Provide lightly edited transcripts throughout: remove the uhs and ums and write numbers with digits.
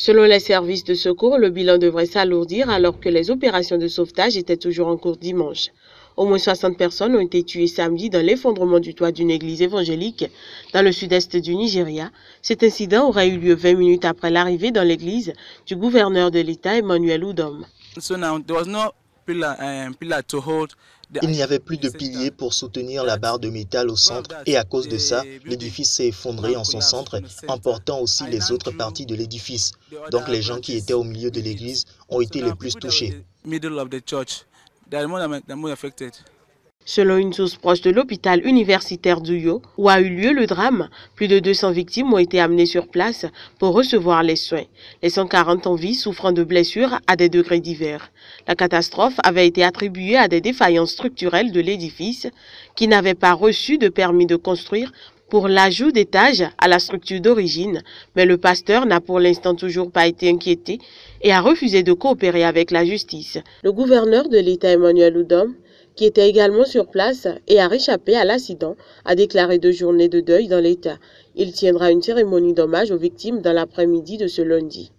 Selon les services de secours, le bilan devrait s'alourdir alors que les opérations de sauvetage étaient toujours en cours dimanche. Au moins 60 personnes ont été tuées samedi dans l'effondrement du toit d'une église évangélique dans le sud-est du Nigeria. Cet incident aurait eu lieu 20 minutes après l'arrivée dans l'église du gouverneur de l'État, Emmanuel Udom. Il n'y avait plus de piliers pour soutenir la barre de métal au centre et à cause de ça, l'édifice s'est effondré en son centre, emportant aussi les autres parties de l'édifice. Donc les gens qui étaient au milieu de l'église ont été les plus touchés. Selon une source proche de l'hôpital universitaire d'Uyo, où a eu lieu le drame, plus de 200 victimes ont été amenées sur place pour recevoir les soins. Les 140 en vie souffrant de blessures à des degrés divers. La catastrophe avait été attribuée à des défaillances structurelles de l'édifice qui n'avait pas reçu de permis de construire pour l'ajout d'étages à la structure d'origine, mais le pasteur n'a pour l'instant toujours pas été inquiété et a refusé de coopérer avec la justice. Le gouverneur de l'État, Emmanuel Udom, qui était également sur place et a réchappé à l'accident, a déclaré 2 journées de deuil dans l'État. Il tiendra une cérémonie d'hommage aux victimes dans l'après-midi de ce lundi.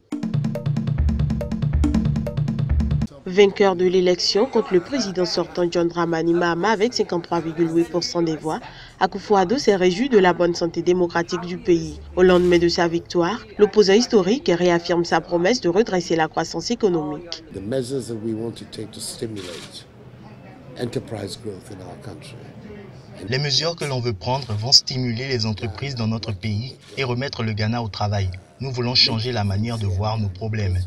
Vainqueur de l'élection contre le président sortant John Dramani Mahama avec 53,8% des voix, Akufo-Addo s'est réjoui de la bonne santé démocratique du pays. Au lendemain de sa victoire, l'opposant historique réaffirme sa promesse de redresser la croissance économique. Les mesures que l'on veut prendre vont stimuler les entreprises dans notre pays et remettre le Ghana au travail. Nous voulons changer la manière de voir nos problèmes.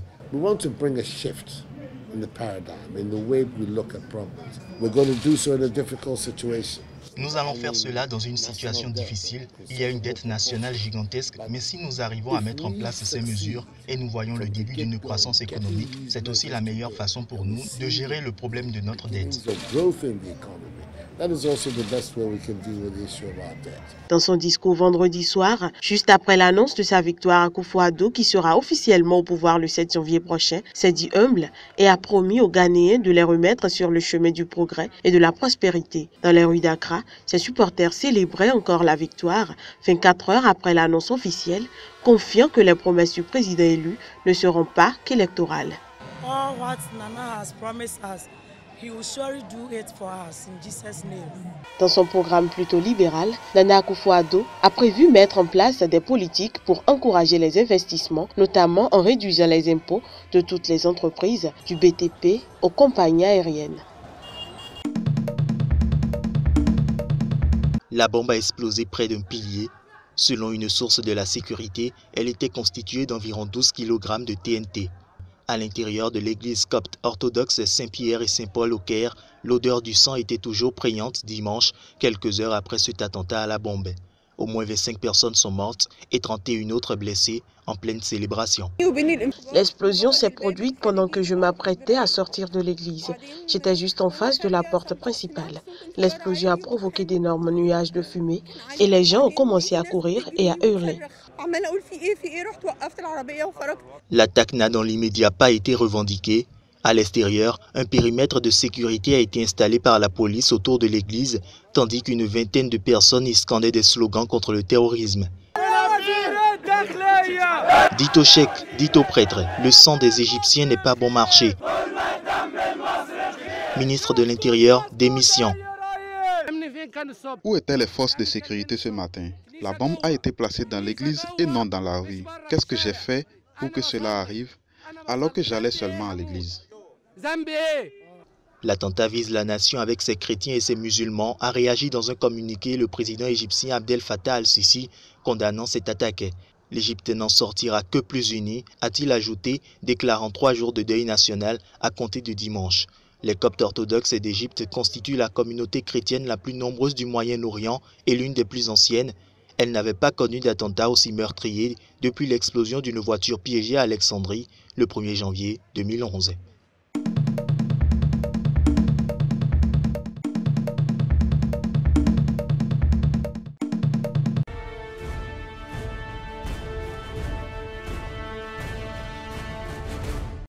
Nous allons faire cela dans une situation difficile. Il y a une dette nationale gigantesque, mais si nous arrivons à mettre en place ces mesures et nous voyons le début d'une croissance économique, c'est aussi la meilleure façon pour nous de gérer le problème de notre dette. Dans son discours vendredi soir, juste après l'annonce de sa victoire, Akufo-Addo, qui sera officiellement au pouvoir le 7 janvier prochain, s'est dit humble et a promis aux Ghanéens de les remettre sur le chemin du progrès et de la prospérité. Dans les rues d'Accra, ses supporters célébraient encore la victoire, 24 heures après l'annonce officielle, confiant que les promesses du président élu ne seront pas qu'électorales. Dans son programme plutôt libéral, Nana Akufo-Addo a prévu mettre en place des politiques pour encourager les investissements, notamment en réduisant les impôts de toutes les entreprises, du BTP aux compagnies aériennes. La bombe a explosé près d'un pilier. Selon une source de la sécurité, elle était constituée d'environ 12 kg de TNT. À l'intérieur de l'église copte orthodoxe Saint-Pierre et Saint-Paul au Caire, l'odeur du sang était toujours prégnante dimanche, quelques heures après cet attentat à la bombe. Au moins 25 personnes sont mortes et 31 autres blessées en pleine célébration. L'explosion s'est produite pendant que je m'apprêtais à sortir de l'église. J'étais juste en face de la porte principale. L'explosion a provoqué d'énormes nuages de fumée et les gens ont commencé à courir et à hurler. L'attaque n'a dans l'immédiat pas été revendiquée. À l'extérieur, un périmètre de sécurité a été installé par la police autour de l'église, tandis qu'une vingtaine de personnes y scandaient des slogans contre le terrorisme. Dites aux cheikhs, dites aux prêtres, le sang des Égyptiens n'est pas bon marché. Ministre de l'Intérieur, démission. Où étaient les forces de sécurité ce matin? La bombe a été placée dans l'église et non dans la rue. Qu'est-ce que j'ai fait pour que cela arrive alors que j'allais seulement à l'église? L'attentat vise la nation avec ses chrétiens et ses musulmans, a réagi dans un communiqué le président égyptien Abdel Fattah al-Sisi condamnant cette attaque. L'Égypte n'en sortira que plus unie, a-t-il ajouté, déclarant 3 jours de deuil national à compter de dimanche. Les Coptes orthodoxes d'Égypte constituent la communauté chrétienne la plus nombreuse du Moyen-Orient et l'une des plus anciennes. Elle n'avait pas connu d'attentat aussi meurtrier depuis l'explosion d'une voiture piégée à Alexandrie le 1er janvier 2011.